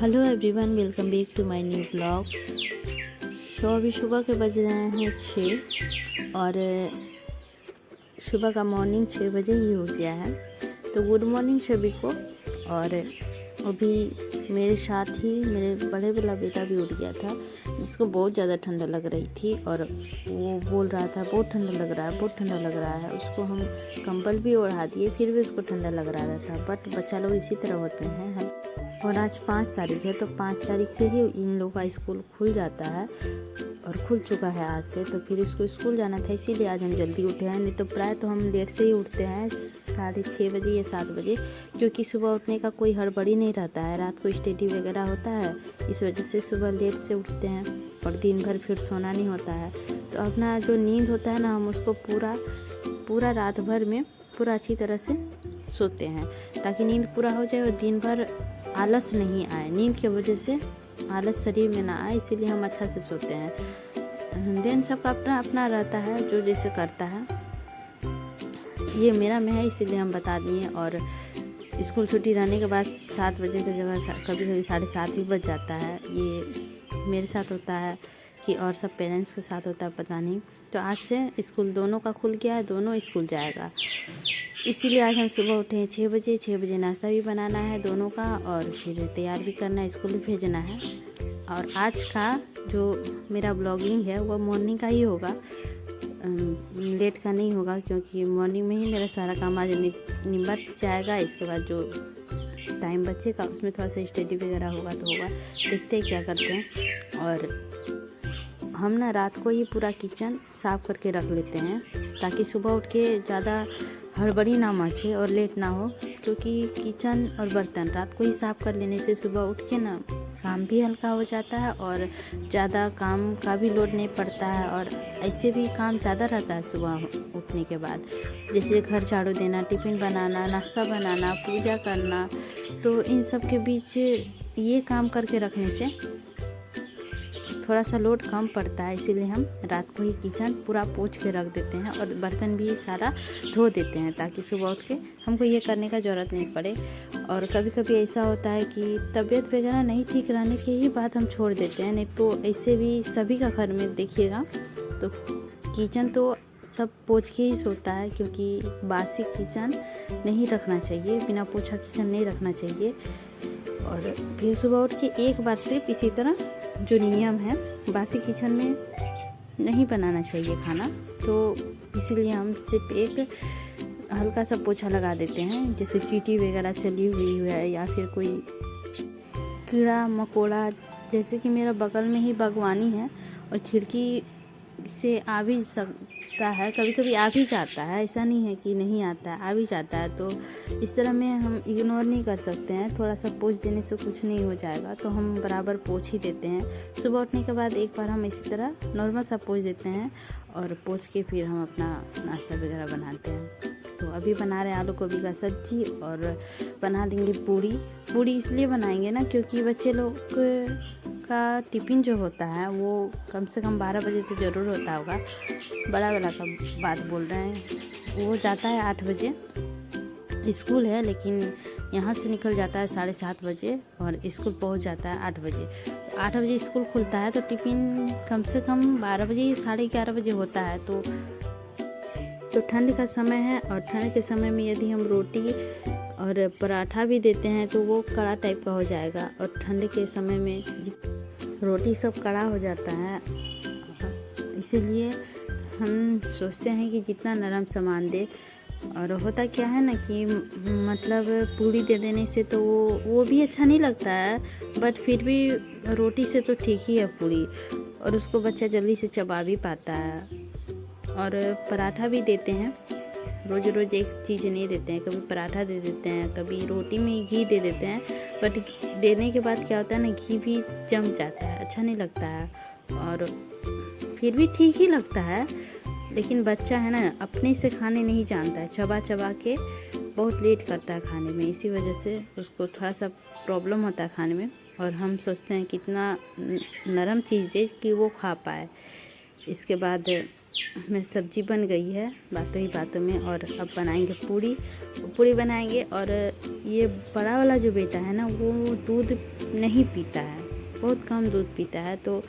Hello everyone, welcome back to my new blog. अभी सुबह के बज रहे हैं 6 और सुबह का मॉर्निंग 6 बजे ही हो गया है। तो गुड मॉर्निंग सभी को। और अभी मेरे साथ ही मेरे बड़े वाला बेटा भी उठ गया था, जिसको बहुत ज़्यादा ठंडा लग रही थी और वो बोल रहा था बहुत ठंडा लग रहा है, बहुत ठंडा लग रहा है। उसको हम कंबल भी ओढ़ा दिए, फिर भी उसको ठंडा लग रहा था। बट बच्चा लोग इसी तरह होते हैं। और आज 5 तारीख है, तो 5 तारीख से ही इन लोगों का स्कूल खुल जाता है और खुल चुका है आज से। तो फिर इसको स्कूल जाना था, इसीलिए आज हम जल्दी उठे हैं। नहीं तो प्राय तो हम लेट से ही उठते हैं, 6:30 बजे या 7 बजे, क्योंकि सुबह उठने का कोई हड़बड़ी नहीं रहता है। रात को स्टडी वगैरह होता है, इस वजह से सुबह लेट से उठते हैं और दिन भर फिर सोना नहीं होता है। तो अपना जो नींद होता है ना, हम उसको पूरा रात भर में पूरा अच्छी तरह से सोते हैं, ताकि नींद पूरा हो जाए और दिन भर आलस नहीं आए। नींद की वजह से आलस शरीर में ना आए, इसीलिए हम अच्छा से सोते हैं। देन सबका अपना अपना रहता है, जो जैसे करता है। ये मेरा में है, इसीलिए हम बता दिए। और स्कूल छुट्टी रहने के बाद 7 बजे की जगह कभी कभी 7:30 भी बज जाता है। ये मेरे साथ होता है कि और सब पेरेंट्स के साथ होता है, पता नहीं। तो आज से स्कूल दोनों का खुल गया है, दोनों स्कूल जाएगा। इसीलिए आज हम सुबह उठे हैं 6 बजे। 6 बजे नाश्ता भी बनाना है दोनों का, और फिर तैयार भी करना है, स्कूल भी भेजना है। और आज का जो मेरा ब्लॉगिंग है वो मॉर्निंग का ही होगा, लेट का नहीं होगा, क्योंकि मॉर्निंग में ही मेरा सारा काम आज निपट जाएगा। इसके बाद जो टाइम बचेगा उसमें थोड़ा सा स्टडी वगैरह होगा तो होगा, देखते हैं क्या करते हैं। और हम ना रात को ही पूरा किचन साफ़ करके रख लेते हैं, ताकि सुबह उठ के ज़्यादा हड़बड़ी ना मचे और लेट ना हो। क्योंकि किचन और बर्तन रात को ही साफ़ कर लेने से सुबह उठ के ना काम भी हल्का हो जाता है और ज़्यादा काम का भी लोड नहीं पड़ता है। और ऐसे भी काम ज़्यादा रहता है सुबह उठने के बाद, जैसे घर झाड़ू देना, टिफ़िन बनाना, नाश्ता बनाना, पूजा करना। तो इन सब के बीच ये काम करके रखने से थोड़ा सा लोड कम पड़ता है, इसीलिए हम रात को ही किचन पूरा पोंछ के रख देते हैं और बर्तन भी सारा धो देते हैं, ताकि सुबह उठ के हमको ये करने का ज़रूरत नहीं पड़े। और कभी कभी ऐसा होता है कि तबीयत वगैरह नहीं ठीक रहने के ही बाद हम छोड़ देते हैं। नहीं तो ऐसे भी सभी का घर में देखिएगा तो किचन तो सब पोंछ के ही सोता है, क्योंकि बासी किचन नहीं रखना चाहिए, बिना पोछा किचन नहीं रखना चाहिए। और फिर सुबह उठ के एक बार सिर्फ इसी तरह जो नियम है, बासी किचन में नहीं बनाना चाहिए खाना। तो इसीलिए हम सिर्फ एक हल्का सा पोछा लगा देते हैं, जैसे चींटी वगैरह चली हुई है या फिर कोई कीड़ा मकोड़ा। जैसे कि मेरा बगल में ही बागवानी है और खिड़की से आ भी सकता है, कभी कभी आ भी जाता है, ऐसा नहीं है कि नहीं आता है, आ भी जाता है। तो इस तरह में हम इग्नोर नहीं कर सकते हैं, थोड़ा सा पोंछ देने से कुछ नहीं हो जाएगा, तो हम बराबर पोंछ ही देते हैं। सुबह उठने के बाद एक बार हम इसी तरह नॉर्मल सा पोंछ देते हैं और पोंछ के फिर हम अपना नाश्ता वगैरह बनाते हैं। तो अभी बना रहे हैं आलू गोभी का सब्जी और बना देंगे पूड़ी इसलिए बनाएंगे ना, क्योंकि बच्चे लोग का टिफ़िन जो होता है वो कम से कम 12 बजे तो ज़रूर होता होगा। बड़ा वाला का बात बोल रहे हैं, वो जाता है 8 बजे, स्कूल है लेकिन यहाँ से निकल जाता है 7:30 बजे और स्कूल पहुँच जाता है 8 बजे। तो 8 बजे स्कूल खुलता है, तो टिफ़िन कम से कम 12 बजे 11:30 बजे होता है। तो ठंड का समय है, और ठंड के समय में यदि हम रोटी और पराठा भी देते हैं तो वो कड़ा टाइप का हो जाएगा, और ठंड के समय में रोटी सब कड़ा हो जाता है। इसीलिए हम सोचते हैं कि जितना नरम सामान दे। और होता क्या है ना कि मतलब पूड़ी दे देने से तो वो भी अच्छा नहीं लगता है, बट फिर भी रोटी से तो ठीक ही है पूड़ी, और उसको बच्चा जल्दी से चबा भी पाता है। और पराठा भी देते हैं, रोज़ रोज़ एक चीज़ नहीं देते हैं, कभी पराठा दे देते हैं, कभी रोटी में घी दे देते हैं। बट देने के बाद क्या होता है ना, घी भी जम जाता है, अच्छा नहीं लगता है। और फिर भी ठीक ही लगता है, लेकिन बच्चा है ना अपने से खाने नहीं जानता है, चबा चबा के बहुत लेट करता है खाने में, इसी वजह से उसको थोड़ा सा प्रॉब्लम होता है खाने में। और हम सोचते हैं कितना नरम चीज़ दे कि वो खा पाए। इसके बाद मेरी सब्जी बन गई है बातों ही बातों में। और अब बनाएंगे पूड़ी बनाएंगे। और ये बड़ा वाला जो बेटा है ना, वो दूध नहीं पीता है, बहुत कम दूध पीता है, तो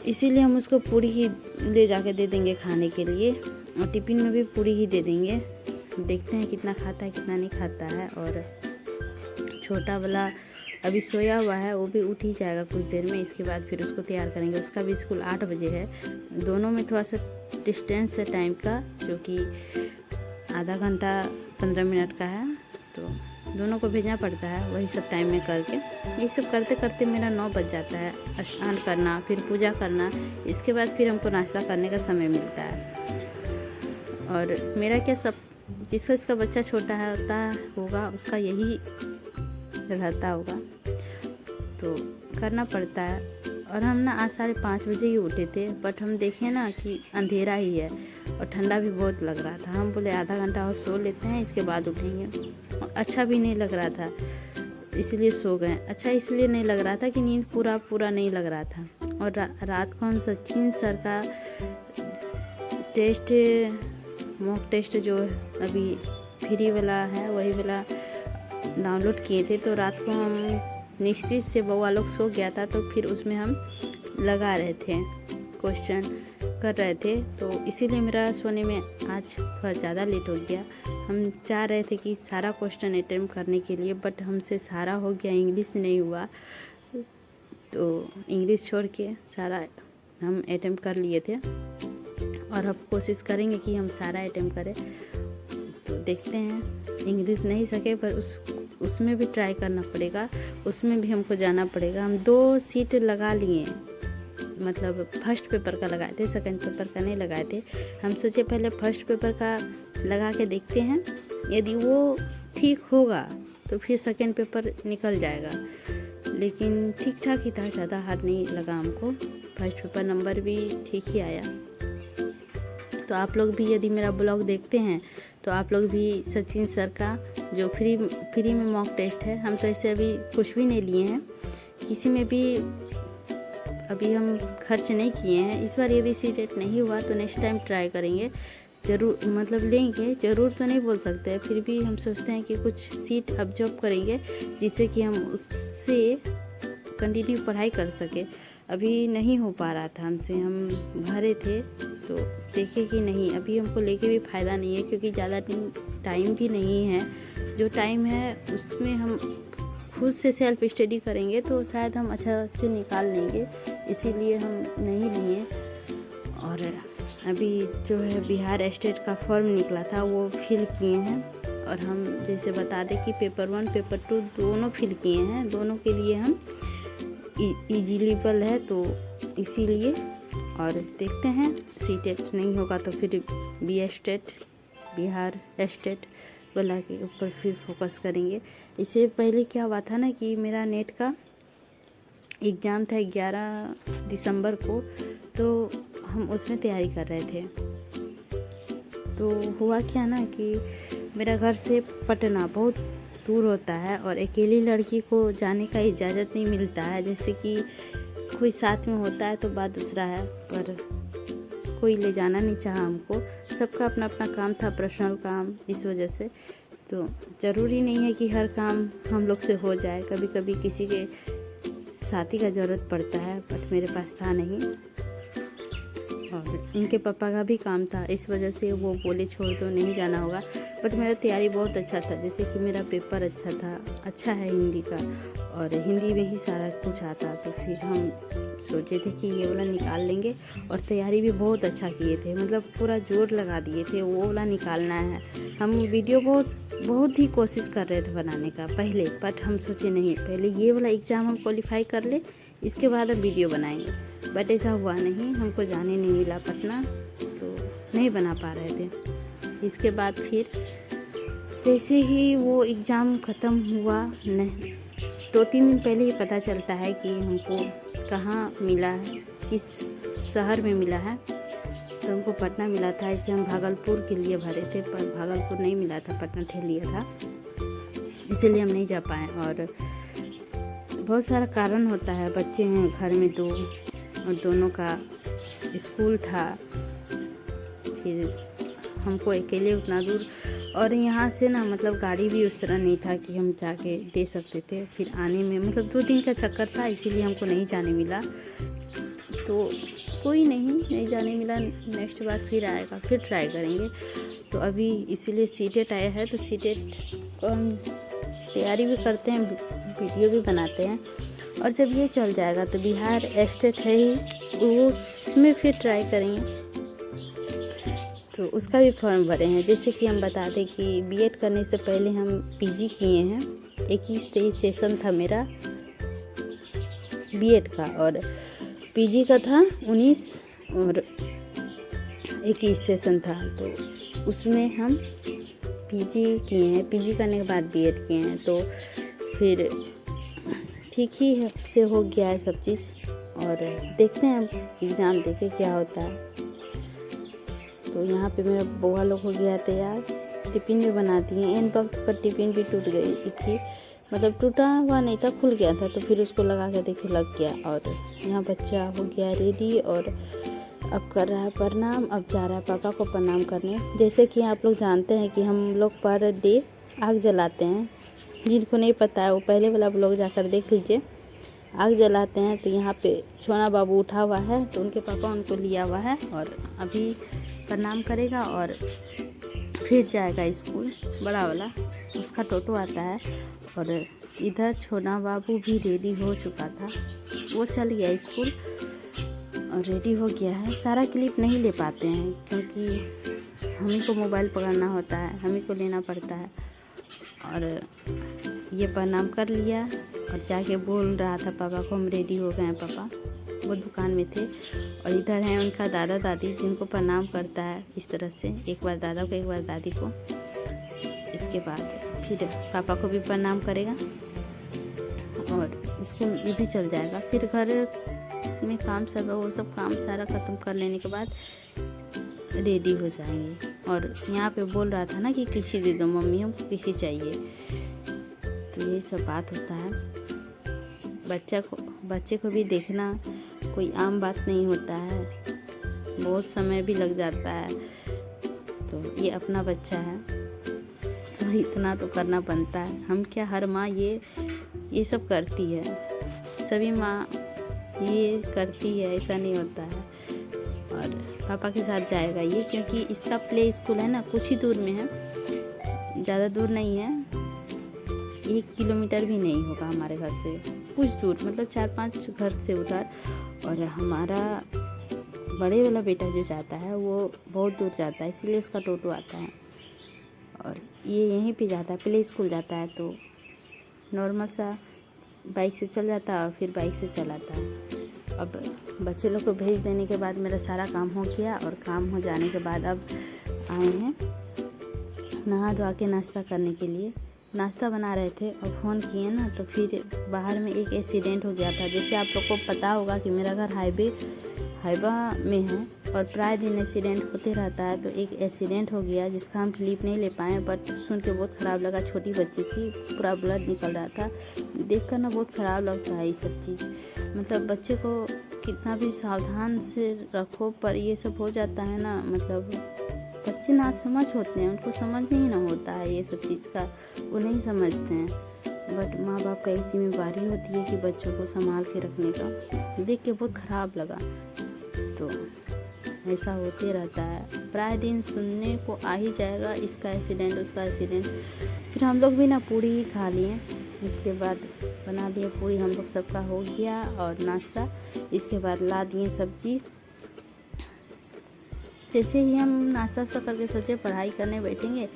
इसीलिए हम उसको पूड़ी ही ले जाके दे देंगे खाने के लिए। और टिफ़िन में भी पूड़ी ही दे देंगे। देखते हैं कितना खाता है कितना नहीं खाता है। और छोटा वाला अभी सोया हुआ है, वो भी उठ ही जाएगा कुछ देर में। इसके बाद फिर उसको तैयार करेंगे। उसका भी स्कूल 8 बजे है। दोनों में थोड़ा सा डिस्टेंस है टाइम का, जो कि आधा घंटा 15 मिनट का है, तो दोनों को भेजना पड़ता है वही सब टाइम में करके। ये सब करते करते मेरा 9 बज जाता है। स्नान करना, फिर पूजा करना, इसके बाद फिर हमको नाश्ता करने का समय मिलता है। और मेरा क्या, सब जिसका बच्चा छोटा होगा उसका यही रहता होगा, तो करना पड़ता है। और हम ना आज 5:30 बजे ही उठे थे, बट हम देखें ना कि अंधेरा ही है और ठंडा भी बहुत लग रहा था। हम बोले आधा घंटा और सो लेते हैं, इसके बाद उठेंगे। और अच्छा भी नहीं लग रहा था, इसलिए सो गए। अच्छा इसलिए नहीं लग रहा था कि नींद पूरा नहीं लग रहा था। और रात को हम सचिन सर का मॉक टेस्ट जो अभी फ्री वाला है वही वाला डाउनलोड किए थे, तो रात को हम निश्चित से बउआ लोग सो गया था, तो फिर उसमें हम लगा रहे थे, क्वेश्चन कर रहे थे, तो इसीलिए मेरा सोने में आज थोड़ा ज़्यादा लेट हो गया। हम चाह रहे थे कि सारा क्वेश्चन अटेम्प्ट करने के लिए, बट हमसे सारा हो गया, इंग्लिश नहीं हुआ, तो इंग्लिश छोड़ के सारा हम अटेम्प्ट कर लिए थे। और अब कोशिश करेंगे कि हम सारा अटेम्प्ट करें, तो देखते हैं। इंग्लिश नहीं सके पर उसमें भी ट्राई करना पड़ेगा, उसमें भी हमको जाना पड़ेगा। हम 2 सीट लगा लिए, मतलब फर्स्ट पेपर का लगाए थे, सेकंड पेपर का नहीं लगाए थे। हम सोचे पहले फर्स्ट पेपर का लगा के देखते हैं, यदि वो ठीक होगा तो फिर सेकंड पेपर निकल जाएगा। लेकिन ठीक ठाक ही था, ज़्यादा हार्ड नहीं लगा हमको। फर्स्ट पेपर नंबर भी ठीक ही आया। तो आप लोग भी यदि मेरा ब्लॉग देखते हैं तो आप लोग भी सचिन सर का जो फ्री में मॉक टेस्ट है, हम तो ऐसे अभी कुछ भी नहीं लिए हैं, किसी में भी अभी हम खर्च नहीं किए हैं। इस बार यदि सीट नहीं हुआ तो नेक्स्ट टाइम ट्राई करेंगे ज़रूर, मतलब लेंगे ज़रूर तो नहीं बोल सकते, फिर भी हम सोचते हैं कि कुछ सीट ऑब्जर्व करेंगे जिससे कि हम उससे कंटिन्यू पढ़ाई कर सके। अभी नहीं हो पा रहा था हमसे, हम भरे थे तो देखे कि नहीं, अभी हमको लेके भी फ़ायदा नहीं है, क्योंकि ज़्यादा टाइम भी नहीं है। जो टाइम है उसमें हम खुद से सेल्फ स्टडी करेंगे तो शायद हम अच्छा से निकाल लेंगे, इसीलिए हम नहीं लिए। और अभी जो है बिहार स्टेट का फॉर्म निकला था वो फिल किए हैं। और हम जैसे बता दें कि पेपर 1 पेपर 2 दोनों फिल किए हैं, दोनों के लिए हम एलिजिबल है, तो इसीलिए। और देखते हैं सीटेट नहीं होगा तो फिर बिहार स्टेट वाला के ऊपर फिर फोकस करेंगे। इससे पहले क्या हुआ था ना कि मेरा नेट का एग्ज़ाम था 11 दिसंबर को, तो हम उसमें तैयारी कर रहे थे। तो हुआ क्या ना कि मेरा घर से पटना बहुत दूर होता है और अकेली लड़की को जाने का इजाज़त नहीं मिलता है। जैसे कि कोई साथ में होता है तो बात दूसरा है, पर कोई ले जाना नहीं चाहा हमको। सबका अपना अपना काम था, पर्सनल काम, इस वजह से। तो ज़रूरी नहीं है कि हर काम हम लोग से हो जाए, कभी कभी किसी के साथी का ज़रूरत पड़ता है, बट मेरे पास था नहीं। और इनके पापा का भी काम था, इस वजह से वो बोले छोड़ दो, नहीं जाना होगा। बट मेरा तैयारी बहुत अच्छा था, जैसे कि मेरा पेपर अच्छा है हिंदी का, और हिंदी में ही सारा कुछ आता। तो फिर हम सोचे थे कि ये वाला निकाल लेंगे, और तैयारी भी बहुत अच्छा किए थे, मतलब पूरा जोर लगा दिए थे, वो वाला निकालना है। हम वीडियो बहुत ही कोशिश कर रहे थे बनाने का पहले, बट हम सोचे नहीं, पहले ये वाला एग्ज़ाम हम क्वालिफाई कर ले, इसके बाद हम वीडियो बनाएंगे। बट ऐसा हुआ नहीं, हमको जाने नहीं मिला पटना, तो नहीं बना पा रहे थे। इसके बाद फिर जैसे ही वो एग्ज़ाम ख़त्म हुआ, नहीं 2-3 दिन पहले ही पता चलता है कि हमको कहाँ मिला है, किस शहर में मिला है। तो हमको पटना मिला था, इसे हम भागलपुर के लिए भरे थे, पर भागलपुर नहीं मिला था, पटना ठेल लिया था, इसीलिए हम नहीं जा पाए। और बहुत सारा कारण होता है, बच्चे हैं घर में 2 और दोनों का स्कूल था, फिर हमको अकेले उतना दूर, और यहाँ से ना मतलब गाड़ी भी उस तरह नहीं था कि हम जाके दे सकते थे। फिर आने में मतलब 2 दिन का चक्कर था, इसीलिए हमको नहीं जाने मिला। तो कोई नहीं जाने मिला, नेक्स्ट बार फिर आएगा, फिर ट्राई करेंगे। तो अभी इसीलिए सीटेट आया है, तो सीटेट को हम तैयारी भी करते हैं, वीडियो भी बनाते हैं। और जब ये चल जाएगा तो बिहार स्टेट है ही, वो उसमें फिर ट्राई करेंगे। तो उसका भी फॉर्म भरे हैं। जैसे कि हम बता दें कि बीएड करने से पहले हम पीजी किए हैं। 21-23 सेशन था मेरा बीएड का, और पीजी का था 19 और 21 सेशन था। तो उसमें हम पीजी किए हैं, पीजी करने के बाद बीएड किए हैं। तो फिर ठीक ही से हो गया है सब चीज़, और देखते हैं अब एग्ज़ाम देके क्या होता है। तो यहाँ पे मेरा बुआ लोग हो गया तैयार, टिफ़िन भी बना दिए। इन वक्त पर टिफ़िन भी टूट गई थी, मतलब टूटा हुआ नहीं था, खुल गया था। तो फिर उसको लगा के देखे लग गया। और यहाँ बच्चा हो गया रेडी, और अब कर रहा है प्रणाम। अब जा रहा है पापा को प्रणाम करने। जैसे कि आप लोग जानते हैं कि हम लोग पर डे आग जलाते हैं। जिनको नहीं पता है वो पहले वाला ब्लॉग जाकर देख लीजिए। आग जलाते हैं। तो यहाँ पे छोना बाबू उठा हुआ है, तो उनके पापा उनको लिया हुआ है, और अभी प्रणाम करेगा और फिर जाएगा स्कूल। बड़ा वाला उसका टोटो आता है। और इधर छोना बाबू भी रेडी हो चुका था, वो चल गया स्कूल और रेडी हो गया है। सारा क्लिप नहीं ले पाते हैं क्योंकि हमें को मोबाइल पकड़ना होता है, हमें को लेना पड़ता है। और ये प्रणाम कर लिया और जाके बोल रहा था पापा को हम रेडी हो गए हैं पापा। वो दुकान में थे। और इधर हैं उनका दादा दादी, जिनको प्रणाम करता है इस तरह से, एक बार दादा को एक बार दादी को। इसके बाद फिर पापा को भी प्रणाम करेगा और स्कूल ये भी चल जाएगा। फिर घर में काम सब है, वो सब काम सारा ख़त्म कर लेने के बाद रेडी हो जाएंगे। और यहाँ पे बोल रहा था ना कि किसी दे दो मम्मी, हमको किसी चाहिए। तो ये सब बात होता है। बच्चे को भी देखना कोई आम बात नहीं होता है, बहुत समय भी लग जाता है। तो ये अपना बच्चा है, तो इतना तो करना बनता है। हम क्या, हर माँ ये सब करती है, सभी माँ ये करती है, ऐसा नहीं होता है। और पापा के साथ जाएगा ये, क्योंकि इसका प्ले स्कूल है ना कुछ ही दूर में है, ज़्यादा दूर नहीं है, 1 किलोमीटर भी नहीं होगा हमारे घर से, कुछ दूर, मतलब 4-5 घर से उधर। और हमारा बड़े वाला बेटा जो जाता है वो बहुत दूर जाता है, इसलिए उसका टोटो आता है। और ये यहीं पे जाता है, प्ले स्कूल जाता है, तो नॉर्मल सा बाइक से चल जाता है और फिर बाइक से चलाता है। अब बच्चे लोग को भेज देने के बाद मेरा सारा काम हो गया। और काम हो जाने के बाद अब आए हैं नहा धोआ के नाश्ता करने के लिए। नाश्ता बना रहे थे और फ़ोन किए ना, तो फिर बाहर में एक एक्सीडेंट हो गया था। जैसे आप लोग को पता होगा कि मेरा घर हाईवा में है और प्राय दिन एक्सीडेंट होते रहता है। तो एक एक्सीडेंट हो गया जिसका हम क्लिप नहीं ले पाए, बट सुन के बहुत ख़राब लगा। छोटी बच्ची थी, पूरा ब्लड निकल रहा था, देख कर ना बहुत ख़राब लगता है ये सब चीज़। मतलब बच्चे को कितना भी सावधान से रखो, पर ये सब हो जाता है ना, मतलब बच्चे ना समझ होते हैं, उनको समझ नहीं ना होता है ये सब चीज़ का, वो नहीं समझते हैं। बट माँ बाप का एक जिम्मेदारी होती है कि बच्चों को संभाल के रखने का। देख के बहुत ख़राब लगा। तो ऐसा होते रहता है, प्राय दिन सुनने को आ ही जाएगा, इसका एक्सीडेंट उसका एक्सीडेंट। फिर हम लोग भी ना पूड़ी ही खा लिए, इसके बाद बना दिए पूड़ी, हम लोग सबका हो गया और नाश्ता। इसके बाद ला दिए सब्जी। जैसे ही हम नाश्ता करके सोचे पढ़ाई करने बैठेंगे,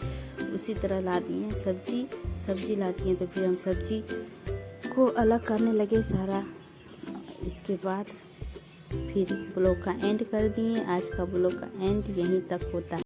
उसी तरह ला दिए सब्जी ला दिए। तो फिर हम सब्जी को अलग करने लगे सारा। इसके बाद फिर ब्लॉग का एंड कर दिए। आज का ब्लॉग का एंड यहीं तक होता है।